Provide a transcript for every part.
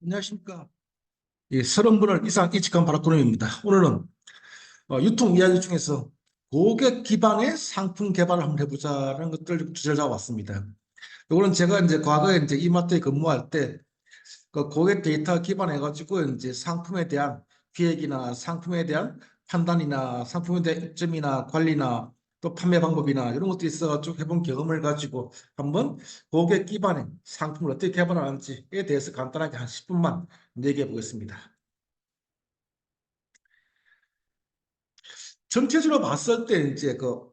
안녕하십니까. 예, 30분을 이상 이직한 바라꾸름입니다. 오늘은 유통 이야기 중에서 고객 기반의 상품 개발을 한번 해보자는 것들 주제를 잡아왔습니다. 이거는 제가 이제 과거에 이제 이마트에 근무할 때 그 고객 데이터 기반해가지고 이제 상품에 대한 기획이나 상품에 대한 판단이나 상품에 대한 입점이나 관리나 또 판매 방법이나 이런 것도 있어가지고 해본 경험을 가지고 한번 고객 기반의 상품을 어떻게 개발하는지에 대해서 간단하게 한 10분만 얘기해 보겠습니다. 전체적으로 봤을 때 이제 그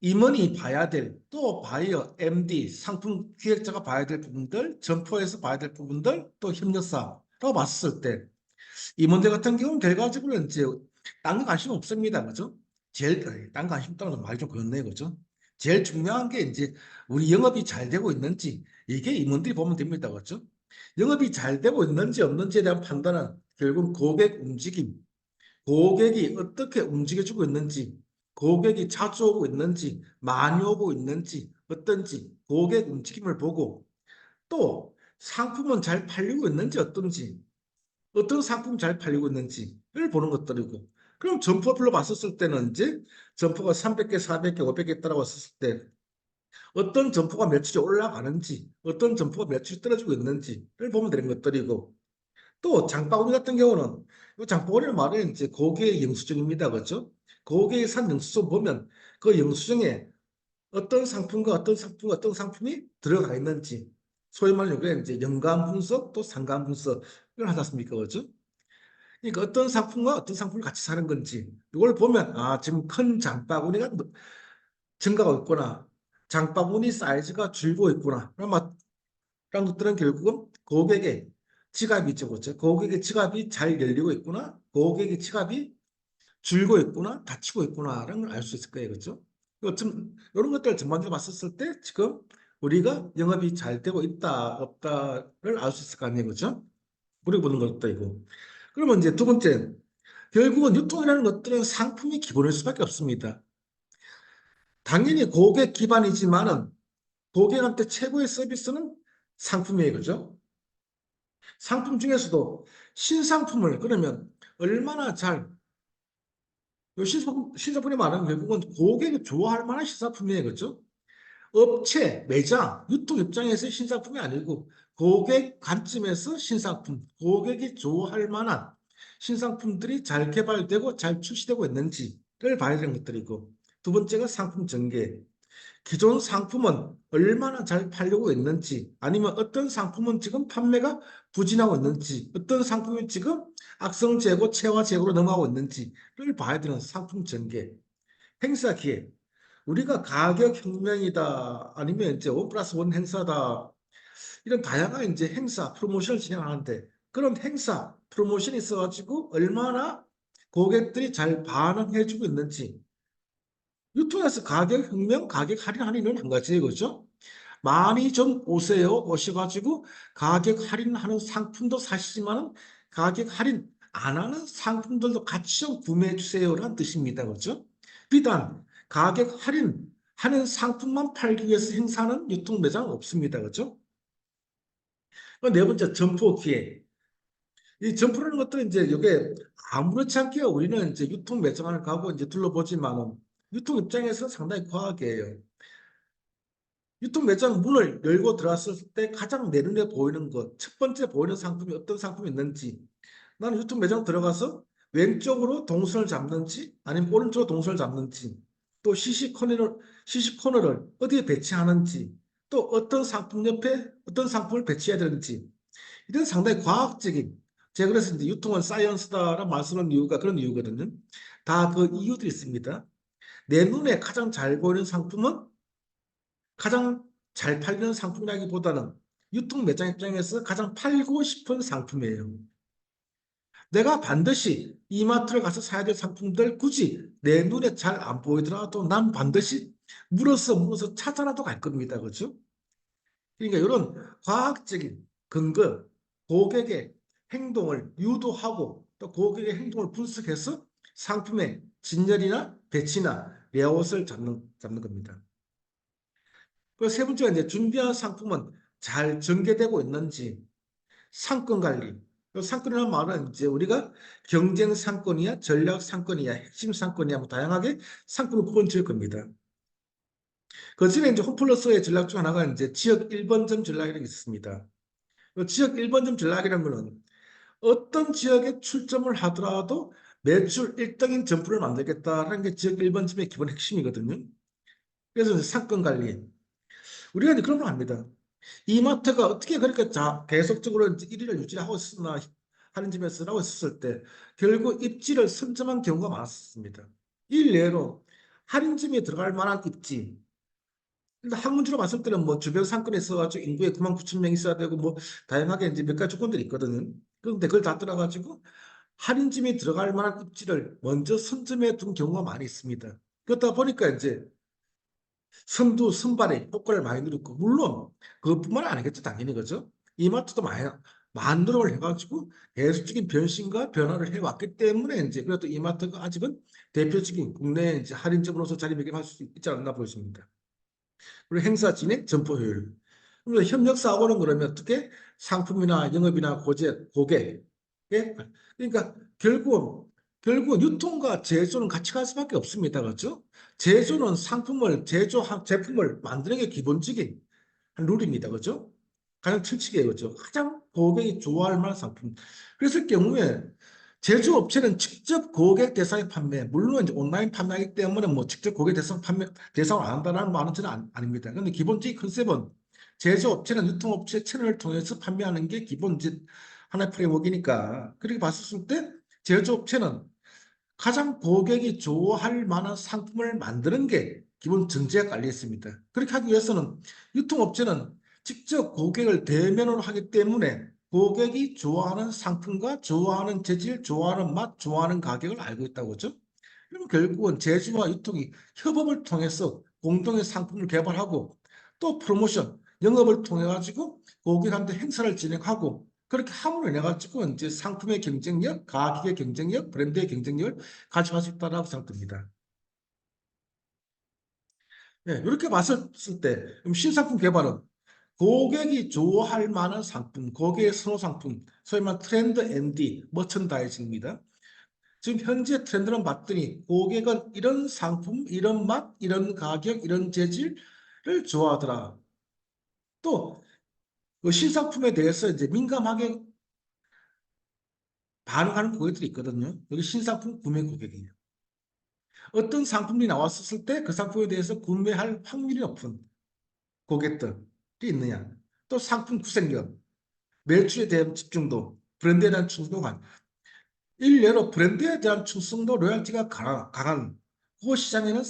임원이 봐야 될 또 바이어, MD, 상품 기획자가 봐야 될 부분들, 점포에서 봐야 될 부분들, 또 협력사라고 봤을 때 임원들 같은 경우는 결과적으로 이제 딴 거 관심 없습니다. 그죠? 제일 딴 거 관심 없다는 말이 좀 그렇네요. 그죠? 제일 중요한 게 이제 우리 영업이 잘 되고 있는지 이게 임원들이 보면 됩니다. 그죠? 영업이 잘 되고 있는지 없는지에 대한 판단은 결국 고객 움직임, 고객이 어떻게 움직여주고 있는지, 고객이 자주 오고 있는지, 많이 오고 있는지, 어떤지, 고객 움직임을 보고 또 상품은 잘 팔리고 있는지 어떤지, 어떤 상품 잘 팔리고 있는지를 보는 것들이고, 그럼 점포별로 봤었을 때는 이제 점포가 300개, 400개, 500개 따라왔을 때 어떤 점포가 매출이 올라가는지, 어떤 점포가 매출이 떨어지고 있는지를 보면 되는 것들이고, 또 장바구니 같은 경우는 이 장바구니를 말하는 이제 고객의 영수증입니다. 그렇죠? 고객이 산 영수증 보면 그 영수증에 어떤 상품과 어떤 상품과 어떤 상품이 들어가 있는지 소위 말하는 게 이제 연간 분석 또 상간 분석을 하지 않습니까? 그렇죠? 그러니까 어떤 상품과 어떤 상품을 같이 사는 건지 이걸 보면 아 지금 큰 장바구니가 증가하고 있구나. 장바구니 사이즈가 줄고 있구나. 그런 것들은 결국은 고객의 지갑이죠. 그렇죠? 고객의 지갑이 잘 열리고 있구나. 고객의 지갑이 줄고 있구나. 닫히고 있구나라는 걸 알 수 있을 거예요. 그렇죠? 이런 것들을 전반적으로 봤었을 때 지금 우리가 영업이 잘 되고 있다, 없다를 알 수 있을 거 아니에요. 그렇죠? 우리 보는 것도 이고. 그러면 이제 두 번째, 결국은 유통이라는 것들은 상품이 기본일 수밖에 없습니다. 당연히 고객 기반이지만은 고객한테 최고의 서비스는 상품이에요. 그죠? 상품 중에서도 신상품을 그러면 얼마나 잘, 신상품이 말하는 결국은 고객이 좋아할 만한 신상품이에요. 그죠? 업체, 매장, 유통 입장에서 신상품이 아니고 고객 관점에서 신상품, 고객이 좋아할 만한 신상품들이 잘 개발되고 잘 출시되고 있는지를 봐야 되는 것들이고 두 번째가 상품 전개. 기존 상품은 얼마나 잘 팔리고 있는지 아니면 어떤 상품은 지금 판매가 부진하고 있는지 어떤 상품이 지금 악성 재고, 체화 재고로 넘어가고 있는지를 봐야 되는 상품 전개. 행사 기획. 우리가 가격 혁명이다 아니면 이제 원 플러스 원 행사다 이런 다양한 이제 행사 프로모션을 진행하는데 그런 행사 프로모션이 있어가지고 얼마나 고객들이 잘 반응해주고 있는지 유통에서 가격 혁명, 가격 할인 할인은 한 가지예요. 그렇죠? 많이 좀 오세요. 오셔가지고 가격 할인하는 상품도 사시지만 가격 할인 안 하는 상품들도 같이 좀 구매해 주세요라는 뜻입니다. 그렇죠? 비단 가격 할인하는 상품만 팔기 위해서 행사하는 유통 매장은 없습니다. 그렇죠? 네 번째 점포 기획. 이 점포라는 것들은 이제 이게 아무렇지 않게 우리는 이제 유통 매장을 가고 이제 둘러보지만은 유통 입장에서 상당히 과하게요. 유통 매장 문을 열고 들어왔을 때 가장 내 눈에 보이는 것, 첫 번째 보이는 상품이 어떤 상품이 있는지, 나는 유통 매장 들어가서 왼쪽으로 동선을 잡는지, 아니면 오른쪽으로 동선을 잡는지, 또 시식 코너를 어디에 배치하는지, 또 어떤 상품 옆에 어떤 상품을 배치해야 되는지, 이런 상당히 과학적인, 제가 그래서 이제 유통은 사이언스다라는 말씀하는 이유가 그런 이유거든요. 다 그 이유들이 있습니다. 내 눈에 가장 잘 보이는 상품은 가장 잘 팔리는 상품이라기보다는 유통 매장 입장에서 가장 팔고 싶은 상품이에요. 내가 반드시 이마트를 가서 사야 될 상품들 굳이 내 눈에 잘 안 보이더라도 난 반드시 물어서 찾아라도 갈 겁니다. 그렇죠? 그러니까 이런 과학적인 근거, 고객의 행동을 유도하고 또 고객의 행동을 분석해서 상품의 진열이나 배치나 레이아웃을 잡는 겁니다. 그 세 번째가 이제 준비한 상품은 잘 전개되고 있는지, 상권 관리. 상권이라는 말은 이제 우리가 경쟁 상권이야, 전략 상권이야, 핵심 상권이야, 뭐 다양하게 상권을 구분지을 겁니다. 그 중에 이제 홈플러스의 전략 중 하나가 이제 지역 1번점 전략이라는 게 있습니다. 그 지역 1번점 전략이라는 거는 어떤 지역에 출점을 하더라도 매출 1등인 점포를 만들겠다라는 게 지역 1번점의 기본 핵심이거든요. 그래서 상권 관리. 우리가 이제 그런 걸 합니다. 이마트가 어떻게 그렇게 계속적으로 1위를 유지하고 있으나 하는 집에서라고 했을 때 결국 입지를 선점한 경우가 많았습니다. 일례로 할인점에 들어갈 만한 입지. 근데 학문주로 봤을 때는 뭐 주변 상권에 있어가지고 인구에 9만 9천 명 있어야 되고 뭐 다양하게 이제 몇 가지 조건들이 있거든요. 그런데 그걸 다 떠나가지고 할인점이 들어갈 만한 입지를 먼저 선점해 둔 경우가 많이 있습니다. 그러다 보니까 이제 선두 선발의 효과를 많이 누렸고 물론 그것뿐만 아니겠죠 당연히 그죠 이마트도 많은 노력을 해가지고 계속적인 변신과 변화를 해왔기 때문에 이제 그래도 이마트가 아직은 대표적인 국내 이제 할인점으로서 자리매김할 수 있지 않나 보입니다. 그리고 행사 진행 점포 효율. 그러면 협력 사고는 그러면 어떻게 상품이나 영업이나 고객 예? 그러니까 결국 유통과 제조는 같이 갈 수밖에 없습니다. 그렇죠? 제조는 제품을 만드는 게 기본적인 한 룰입니다. 그렇죠? 가장 철칙이에요. 그렇죠? 가장 고객이 좋아할 만한 상품. 그랬을 경우에 제조업체는 직접 고객 대상에 판매, 물론 이제 온라인 판매하기 때문에 뭐 직접 고객 대상을 안 한다는 말은 저는 아닙니다. 그런데 기본적인 컨셉은 제조업체는 유통업체 채널을 통해서 판매하는 게 기본 이제 하나의 프레임워크이니까 그렇게 봤을 때 제조업체는 가장 고객이 좋아할 만한 상품을 만드는 게 기본 전제가 깔려 있습니다. 그렇게 하기 위해서는 유통업체는 직접 고객을 대면으로 하기 때문에 고객이 좋아하는 상품과 좋아하는 재질, 좋아하는 맛, 좋아하는 가격을 알고 있다고 하죠. 그러면 결국은 제조와 유통이 협업을 통해서 공동의 상품을 개발하고 또 프로모션, 영업을 통해 가지고 고객한테 행사를 진행하고 그렇게 함으로 인해 가지고 이제 상품의 경쟁력, 가격의 경쟁력, 브랜드의 경쟁력을 가져갈 수 있다고 생각됩니다. 네, 이렇게 봤을 때 신상품 개발은 고객이 좋아할 만한 상품, 고객의 선호 상품, 소위 말하는 트렌드 MD, 머천다이징입니다. 지금 현재 트렌드는 봤더니 고객은 이런 상품, 이런 맛, 이런 가격, 이런 재질을 좋아하더라. 또그 신상품에 대해서 이제 민감하게 반응하는 고객들이 있거든요. 여기 신상품 구매 고객이에요. 어떤 상품이 나왔을 때 그 상품에 대해서 구매할 확률이 높은 고객들이 있느냐. 또 상품 구색력, 매출에 대한 집중도, 브랜드에 대한 충성도, 일례로 브랜드에 대한 충성도, 로열티가 강한 그 시장에는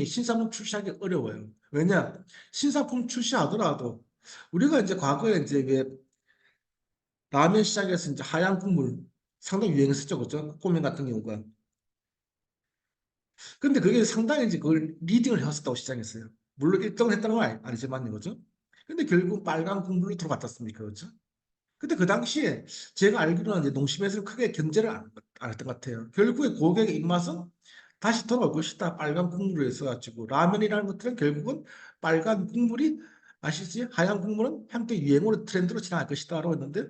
신상품 출시하기 어려워요. 왜냐? 신상품 출시하더라도 우리가 이제 과거에 이제 왜 라면 시장에서 이제 하얀 국물 상당히 유행했었죠. 그죠? 꼬맹 같은 경우가. 근데 그게 상당히 이제 그걸 리딩을 해왔었다고 시장했어요. 물론 1등을 했다는 건 아니지만요. 그죠? 근데 결국 빨간 국물로 들어갔다 습니까? 그죠? 근데 그 당시에 제가 알기로는 이제 농심에서는 크게 견제를 안 했던 것 같아요. 결국에 고객의 입맛은 다시 돌아올 것이다. 빨간 국물로 해서가지고 라면이라는 것들은 결국은 빨간 국물이 아시지? 하얀 국물은 한때 유행으로 트렌드로 지나갈 것이다라고 했는데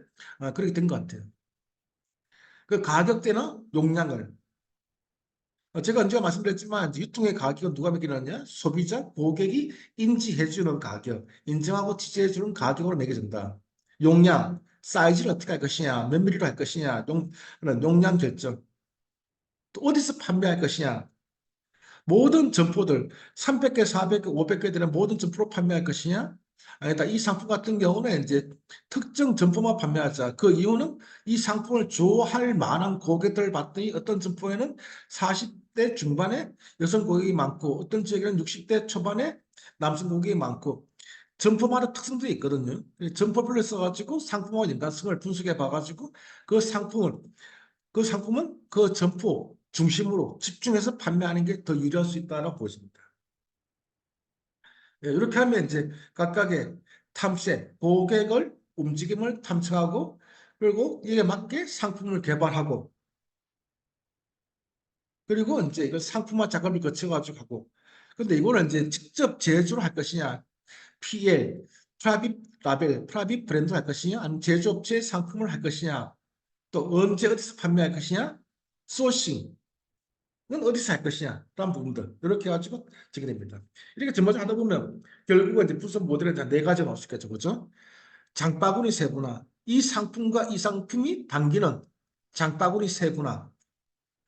그렇게 된 것 같아요. 그 가격대나 용량을 제가 언제가 말씀드렸지만 유통의 가격은 누가 매기느냐? 소비자, 고객이 인지해주는 가격, 인정하고 지지해주는 가격으로 매겨진다. 용량, 사이즈를 어떻게 할 것이냐, 몇 미리로 할 것이냐, 그런 용량 결정, 또 어디서 판매할 것이냐, 모든 점포들 300개, 400개, 500개 되는 모든 점포로 판매할 것이냐? 아니다. 이 상품 같은 경우는 이제 특정 점포만 판매하자. 그 이유는 이 상품을 좋아할 만한 고객들을 봤더니 어떤 점포에는 40대 중반에 여성 고객이 많고 어떤 지역에는 60대 초반에 남성 고객이 많고 점포마다 특성들이 있거든요. 점포별로 써가지고 상품과 연관성을 분석해 봐가지고 그 상품을 그 상품은 그 점포 중심으로 집중해서 판매하는 게 더 유리할 수 있다고 보십니다. 예, 이렇게 하면 이제 각각의 탐색, 고객을 움직임을 탐색하고 그리고 이에 맞게 상품을 개발하고 그리고 이제 이걸 상품화 작업을 거쳐가지고 하고 근데 이거는 이제 직접 제조를 할 것이냐 PL, 프라이빗 라벨, 프라이빗 브랜드를 할 것이냐, 아니면 제조업체 상품을 할 것이냐, 또 언제 어디서 판매할 것이냐, 소싱은 어디서 할 것이냐, 라는 부분들 이렇게 해가지고 적게 됩니다. 이렇게 전반적으로 하다 보면 결국은 이제 분석 모델에 네 가지가 나올 수 있겠죠, 그렇죠? 장바구니 세분화, 이 상품과 이 상품이 당기는 장바구니 세분화,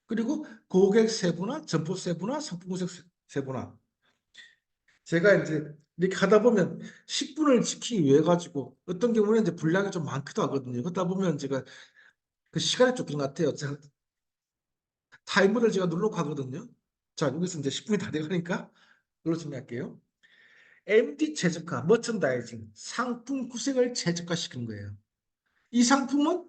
그리고 고객 세분화, 점포 세분화, 상품 구색 세분화. 제가 이제 이렇게 하다 보면 10분을 지키기 위해 가지고 어떤 경우는 이제 분량이 좀 많기도 하거든요. 그러다 보면 제가 그 시간에 쫓기는 것 같아요. 제가 타이머를 제가 누르고 하거든요. 자, 여기서 이제 10분이 다 돼가니까 이걸로 정리할게요. MD 최적화, 머천다이징, 상품 구색을 최적화시키는 거예요. 이 상품은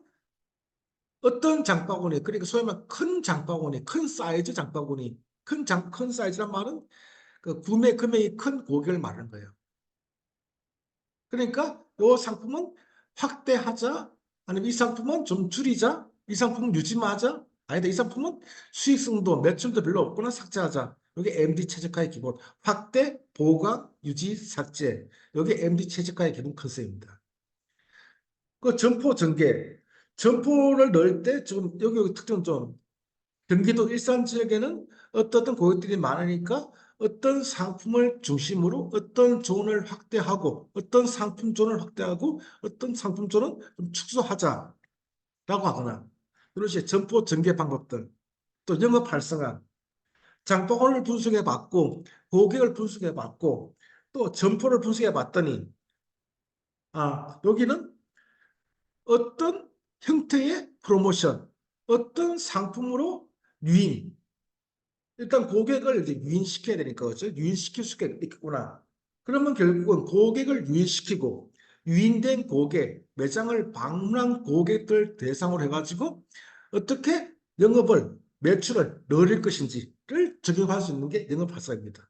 어떤 장바구니, 그러니까 소위 말하면 큰 장바구니, 큰 사이즈 장바구니, 큰 사이즈란 말은 그 구매 금액이 큰 고객을 말하는 거예요. 그러니까 이 상품은 확대하자, 아니면 이 상품은 좀 줄이자, 이 상품은 유지하자, 아니다, 이 상품은 수익성도 매출도 별로 없거나 삭제하자. 이게 MD 최적화의 기본. 확대, 보강, 유지, 삭제. 이게 MD 최적화의 기본 컨셉입니다. 그 점포 전개. 점포를 넣을 때 좀 여기 특징 좀 경기도 일산 지역에는 어떤 고객들이 많으니까 어떤 상품을 중심으로 어떤 존을 확대하고 어떤 상품 존을 확대하고 어떤 상품 존은 좀 축소하자라고 하거나 이런 식의 점포 전개 방법들, 또 영업 활성화, 장바구니를 분석해 봤고 고객을 분석해 봤고 또 점포를 분석해 봤더니 여기는 어떤 형태의 프로모션, 어떤 상품으로 유인, 일단 고객을 이제 유인시켜야 되니까 그렇죠? 유인시킬 수가 있겠구나. 그러면 결국은 고객을 유인시키고 유인된 고객, 매장을 방문한 고객들 대상으로 해가지고 어떻게 영업을, 매출을 늘릴 것인지를 적용할 수 있는 게 영업 활성화입니다.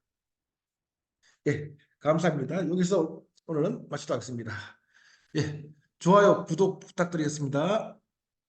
예, 감사합니다. 여기서 오늘은 마치도록 하겠습니다. 예, 좋아요, 구독 부탁드리겠습니다.